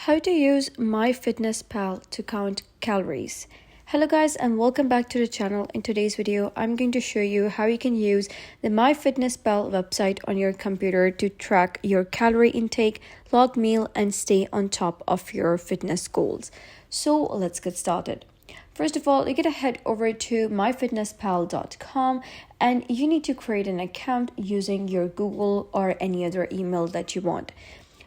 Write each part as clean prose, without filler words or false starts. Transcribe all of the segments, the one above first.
How to use MyFitnessPal to count calories. Hello guys and welcome back to the channel. In today's video, I'm going to show you how you can use the MyFitnessPal website on your computer to track your calorie intake, log meal, and stay on top of your fitness goals. So let's get started. First of all, you're going to head over to myfitnesspal.com and you need to create an account using your Google or any other email that you want.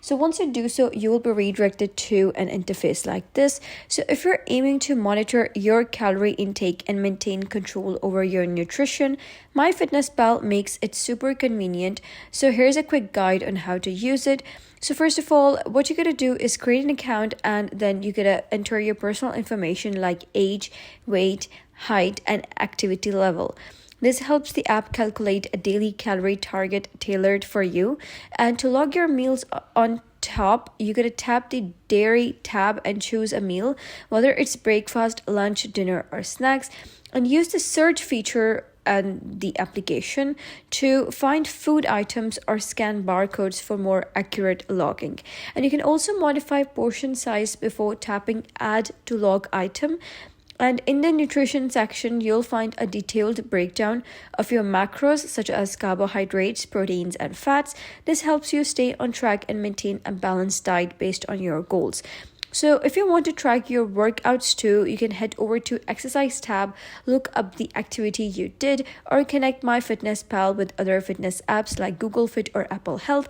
So once you do so, you will be redirected to an interface like this. So if you're aiming to monitor your calorie intake and maintain control over your nutrition, MyFitnessPal makes it super convenient. So here's a quick guide on how to use it. So first of all, what you're going to do is create an account and then you're going to enter your personal information like age, weight, height, and activity level. This helps the app calculate a daily calorie target tailored for you. And to log your meals on top, you're going to tap the dairy tab and choose a meal, whether it's breakfast, lunch, dinner, or snacks, and use the search feature and the application to find food items or scan barcodes for more accurate logging. And you can also modify portion size before tapping add to log item. And in the nutrition section, you'll find a detailed breakdown of your macros such as carbohydrates, proteins, and fats. This helps you stay on track and maintain a balanced diet based on your goals. So if you want to track your workouts too, you can head over to exercise tab, look up the activity you did, or connect MyFitnessPal with other fitness apps like Google Fit or Apple Health.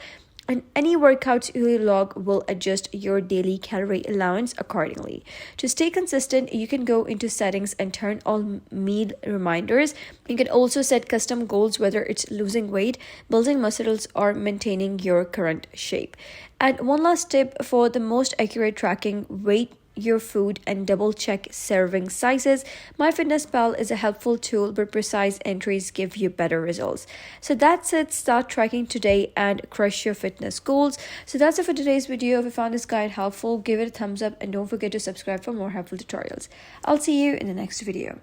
And any workouts you log will adjust your daily calorie allowance accordingly. To stay consistent, you can go into settings and turn on meal reminders. You can also set custom goals, whether it's losing weight, building muscles, or maintaining your current shape. And one last tip for the most accurate tracking: weight your food and double check serving sizes. MyFitnessPal is a helpful tool, but precise entries give you better results. So that's it. Start tracking today and crush your fitness goals. So that's it for today's video. If you found this guide helpful, give it a thumbs up and don't forget to subscribe for more helpful tutorials. I'll see you in the next video.